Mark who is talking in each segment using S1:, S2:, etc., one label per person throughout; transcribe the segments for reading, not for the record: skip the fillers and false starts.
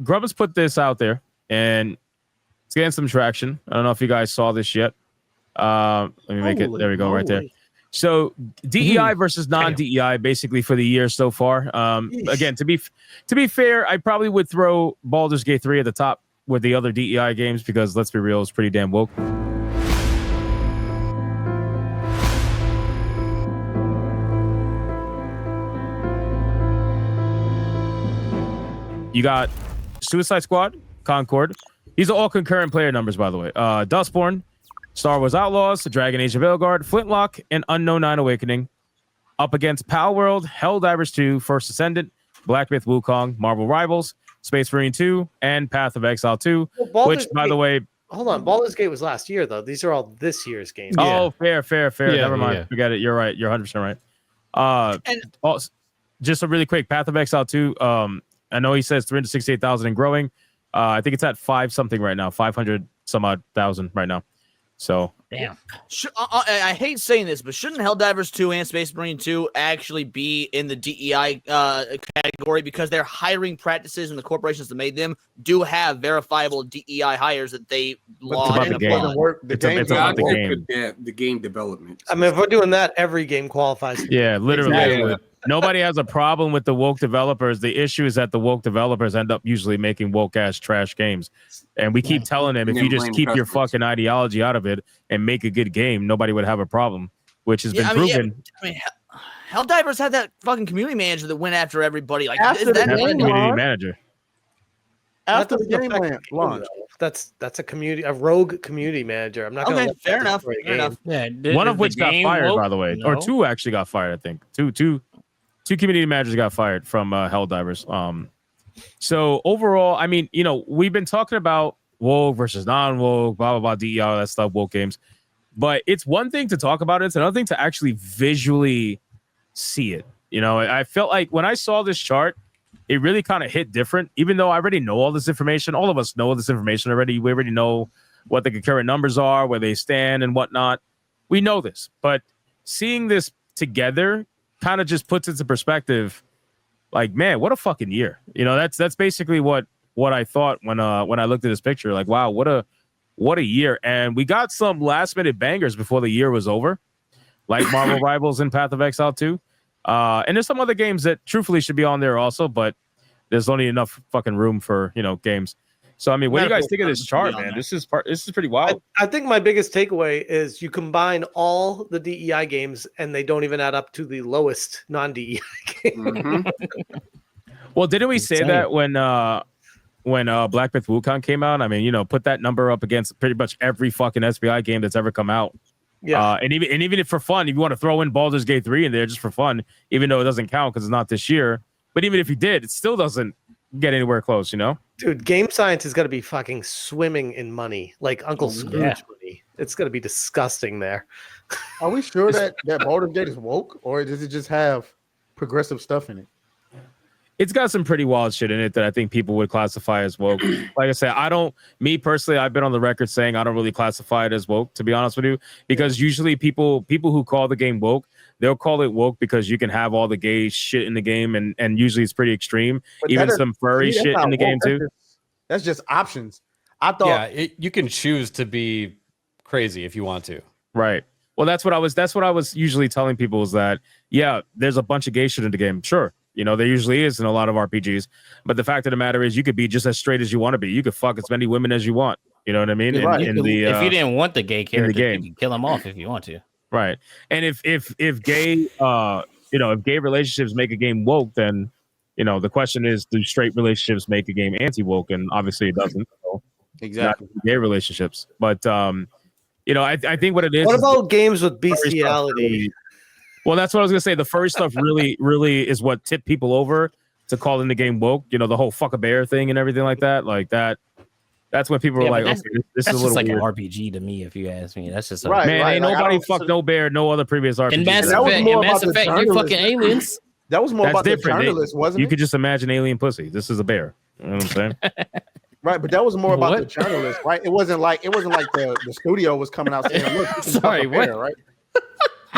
S1: Grubbs put this out there, and it's getting some traction. I don't know if you guys saw this yet. Let me make it. There we go, right there. So DEI versus non-DEI, basically for the year so far. Again, to be fair, I probably would throw Baldur's Gate 3 at the top with the other DEI games because let's be real, it's pretty damn woke. You got Suicide Squad, Concord. These are all concurrent player numbers, by the way. Dustborn, Star Wars Outlaws, Dragon Age of Elgard, Flintlock, and Unknown 9 Awakening. Up against Palworld, Helldivers 2, First Ascendant, Black Myth Wukong, Marvel Rivals, Space Marine 2, and Path of Exile 2, which, by the way...
S2: Hold on, Baldur's Gate was last year, though. These are all this year's games.
S1: Oh, fair. Yeah, never mind. Yeah. Forget it. You're right. You're 100% right. And just a really quick, Path of Exile 2, I know he says 368,000 and growing. I think it's at 5 something right now, 500 some odd thousand right now. So
S3: damn. I hate saying this, but shouldn't Helldivers 2 and Space Marine 2 actually be in the DEI category because their hiring practices and the corporations that made them do have verifiable DEI hires that they log and
S4: apply. The game development.
S2: I mean, if we're doing that, every game qualifies.
S1: Yeah, literally. Exactly. Nobody has a problem with the woke developers. The issue is that the woke developers end up usually making woke ass trash games. And we keep telling them if you just keep your fucking ideology out of it and make a good game, nobody would have a problem, which has been proven.
S3: Helldivers had that fucking community manager that went after everybody. Like
S1: after that community manager.
S5: After the game launched.
S2: That's a rogue community manager. I'm not going to
S3: fair enough.
S1: Yeah, one of which got fired, by the way. No. Or two actually got fired, I think. Two community managers got fired from Helldivers. So overall, I mean, we've been talking about woke versus non-woke, blah, blah, blah, DEI, all that stuff, woke games. But it's one thing to talk about it. It's another thing to actually visually see it. I felt like when I saw this chart, it really kind of hit different, even though I already know all this information. All of us know this information already. We already know what the concurrent numbers are, where they stand and whatnot. We know this. But seeing this together kind of just puts into perspective, like, man, what a fucking year. That's basically what I thought when I looked at this picture. Like, wow, what a year. And we got some last minute bangers before the year was over, like Marvel Rivals and Path of Exile 2. And there's some other games that truthfully should be on there also, but there's only enough fucking room for, games. So, I mean, what do you guys think of this chart, man? This is pretty wild.
S2: I think my biggest takeaway is you combine all the DEI games and they don't even add up to the lowest non-DEI game.
S1: Mm-hmm. Well, didn't we say that when Black Myth Wukong came out? I mean, put that number up against pretty much every fucking SBI game that's ever come out. Yeah. And even if for fun, if you want to throw in Baldur's Gate 3 in there just for fun, even though it doesn't count because it's not this year, but even if you did, it still doesn't get anywhere close,
S2: Dude, Game Science is going to be fucking swimming in money, like Uncle Scrooge money. It's going to be disgusting there.
S5: Are we sure that Baldur's Gate is woke, or does it just have progressive stuff in it?
S1: It's got some pretty wild shit in it that I think people would classify as woke. Like I said, me personally, I've been on the record saying I don't really classify it as woke, to be honest with you, because usually people who call the game woke, they'll call it woke because you can have all the gay shit in the game, and usually it's pretty extreme. But even some furry shit in the game too.
S5: That's just options. I thought
S6: you can choose to be crazy if you want to.
S1: Right. Well, that's what I was usually telling people is that, yeah, there's a bunch of gay shit in the game. Sure. There usually is in a lot of RPGs, but the fact of the matter is you could be just as straight as you want to be. You could fuck as many women as you want. You know what I mean?
S7: Right. If you didn't want the gay character, you can kill him off if you want to.
S1: Right. And if gay, if gay relationships make a game woke, then, the question is, do straight relationships make a game anti-woke? And obviously it doesn't. So
S6: exactly.
S1: Gay relationships. But, I think what it is.
S2: What about games with bestiality?
S1: Well, that's what I was gonna say. The furry stuff really, really is what tipped people over to calling the game woke. The whole fuck a bear thing and everything like that. Like that. That's when people were like, "Okay, this is a little
S7: like
S1: weird."
S7: An RPG to me, if you ask me. That's just
S1: ain't nobody fucked no bear, no other previous RPG.
S7: In Mass Effect, you fucking aliens.
S5: That was more about the journalist, wasn't it?
S1: You could just imagine alien pussy. This is a bear. You know what I'm saying?
S5: Right, but that was more about the journalist, right? It wasn't like the studio was coming out saying, "Look,
S7: sorry, what?"
S5: Bear, right?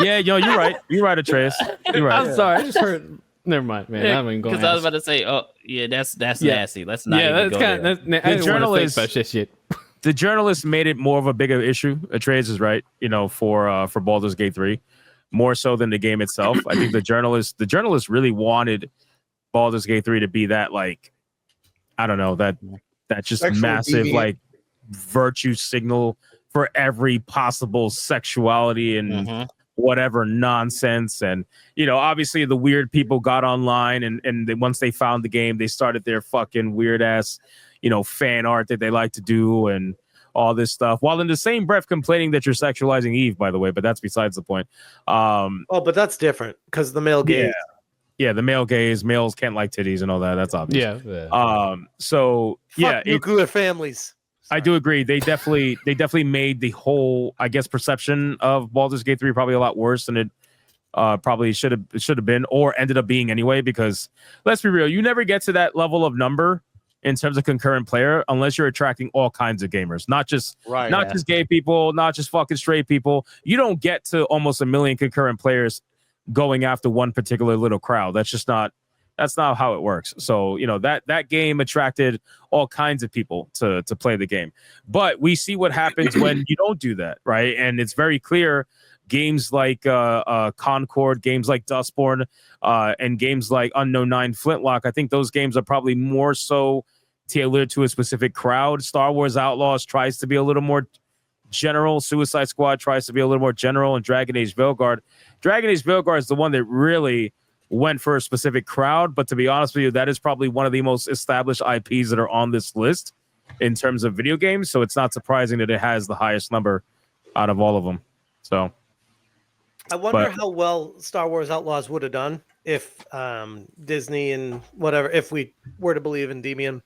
S1: Yeah, you're right. You're right, Atreus. You're right.
S6: I'm sorry. I just heard
S8: Never mind, man. I'm even going
S7: because I was about to say, oh yeah, that's nasty. Let's not.
S8: Yeah,
S7: even
S8: that's
S7: go
S8: kind
S7: there.
S8: of. The journalist shit.
S1: The journalists made it more of a bigger issue. Trades is right, for Baldur's Gate 3, more so than the game itself. I think the journalists really wanted Baldur's Gate 3 to be that, like, I don't know, that just
S5: Sexual
S1: massive
S5: deviant.
S1: like virtue signal for every possible sexuality and whatever nonsense. And obviously the weird people got online and once they found the game, they started their fucking weird ass fan art that they like to do and all this stuff, while in the same breath complaining that you're sexualizing Eve, by the way, but that's besides the point.
S2: But that's different because the male gaze.
S1: Yeah, the male gaze, males can't like titties and all that. That's obvious.
S8: Yeah.
S1: So
S2: Fuck nuclear families.
S1: I do agree. They definitely made the whole, I guess, perception of Baldur's Gate 3 probably a lot worse than it probably should have been, or ended up being anyway, because let's be real, you never get to that level of number in terms of concurrent player unless you're attracting all kinds of gamers, not just gay people, not just fucking straight people. You don't get to almost 1 million concurrent players going after one particular little crowd. That's not how it works. So that game attracted all kinds of people to play the game, but we see what happens when you don't do that, right? And it's very clear. Games like Concord, games like Dustborn, and games like Unknown 9 Flintlock, I think those games are probably more so tailored to a specific crowd. Star Wars Outlaws tries to be a little more general. Suicide Squad tries to be a little more general. And Dragon Age Veilguard is the one that really went for a specific crowd. But to be honest with you, that is probably one of the most established IPs that are on this list in terms of video games. So it's not surprising that it has the highest number out of all of them. So
S2: I wonder how well Star Wars Outlaws would have done if Disney and whatever, if we were to believe in Demian,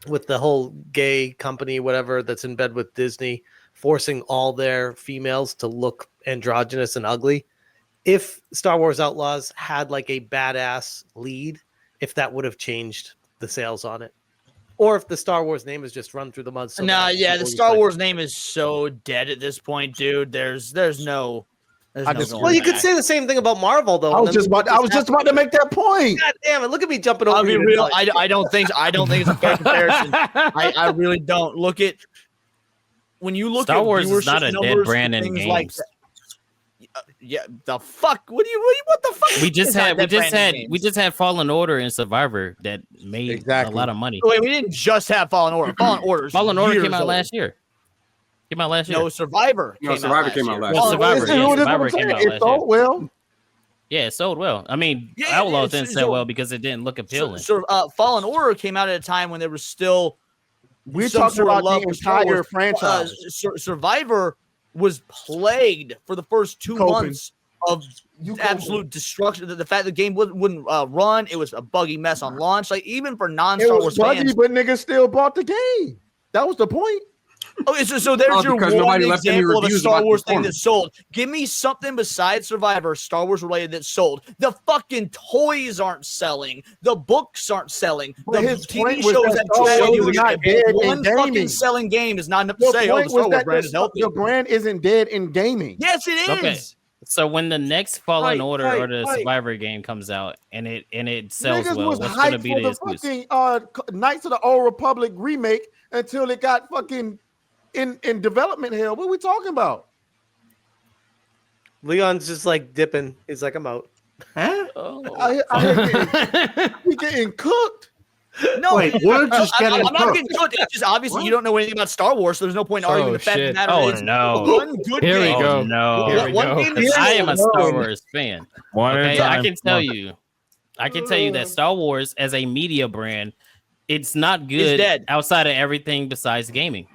S2: with the whole gay company, whatever, that's in bed with Disney, forcing all their females to look androgynous and ugly. If Star Wars Outlaws had like a badass lead, if that would have changed the sales on it. Or if the Star Wars name is just run through the mud. So
S3: the Star Wars name is so dead at this point, dude. There's no.
S2: Well, you could say the same thing about Marvel, though.
S5: I was just about to make that point.
S2: God damn it! Look at me jumping over.
S3: I'll be real. I don't think it's a fair comparison. I really don't. Look at when you look
S7: Star
S3: at
S7: Wars is not a dead brand in games.
S3: Like the fuck? What the fuck?
S7: We just had Fallen Order and Survivor that made a lot of money.
S3: Wait, we didn't just have Fallen Order. Fallen Order
S7: came out last year.
S3: No, Survivor.
S4: Survivor came out last year.
S7: Survivor came out last year.
S5: Sold well.
S7: Yeah, it sold well. I mean, Outlaws didn't sell well because it didn't look appealing.
S3: Fallen Order came out at a time when there was still.
S5: We're talking about the entire franchise.
S3: Survivor was plagued for the first 2 months of absolute destruction. The fact the game wouldn't run, it was a buggy mess on launch. Like even for non-Star Wars fans,
S5: but niggas still bought the game. That was the point.
S3: Okay, so there's your one example of a Star Wars thing that sold. Give me something besides Survivor, Star Wars related, that sold. The fucking toys aren't selling. The books aren't selling. The TV shows that one fucking selling game is not enough to say, the Star Wars brand is healthy.
S5: The brand isn't dead in gaming.
S3: Yes, it is.
S7: Okay. So when the next Fallen Order or the Survivor game comes out and it sells well, what's going to be the excuse?
S5: Fucking Knights of the Old Republic remake until it got fucking in development hell. What are we talking about?
S2: Leon's just like dipping. He's like, I'm out.
S5: Huh? We getting cooked.
S3: No,
S9: wait, we're just getting
S3: I'm not getting cooked. It's just obviously you don't know anything about Star Wars, so there's no point arguing the fact that matter is one good
S7: Here
S3: game.
S7: We go. No. Here we go. I am a Star Wars fan. I can tell you that Star Wars as a media brand, it's not good outside of everything besides gaming.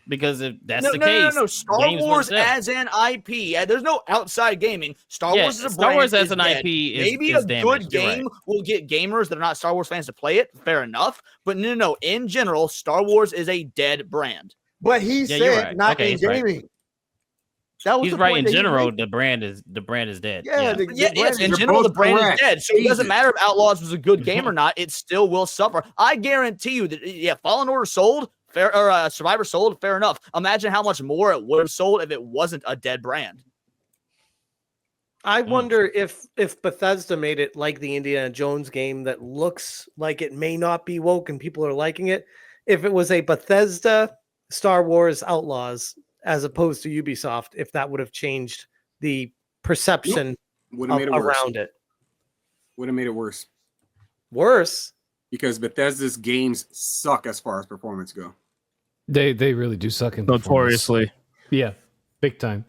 S7: Because if that's the case,
S3: no. Star Wars as an IP, there's no outside gaming. Star Wars is a brand.
S7: Star Wars as an IP is
S3: maybe a good game will get gamers that are not Star Wars fans to play it. Fair enough, but no. In general, Star Wars is a dead brand.
S5: But he said not in gaming.
S7: That was he's right. In general, the brand is dead.
S3: Yes. In general, the brand is dead. So it doesn't matter if Outlaws was a good game or not. It still will suffer. I guarantee you that. Fallen Order sold. Survivor sold, fair enough. Imagine how much more it would have sold if it wasn't a dead brand.
S2: I wonder if Bethesda made it like the Indiana Jones game that looks like it may not be woke and people are liking it. If it was a Bethesda Star Wars Outlaws as opposed to Ubisoft, if that would have changed the perception around it.
S4: Would have made it worse.
S2: Worse?
S4: Because Bethesda's games suck as far as performance go.
S9: They really do suck in
S1: notoriously.
S9: Yeah, big time.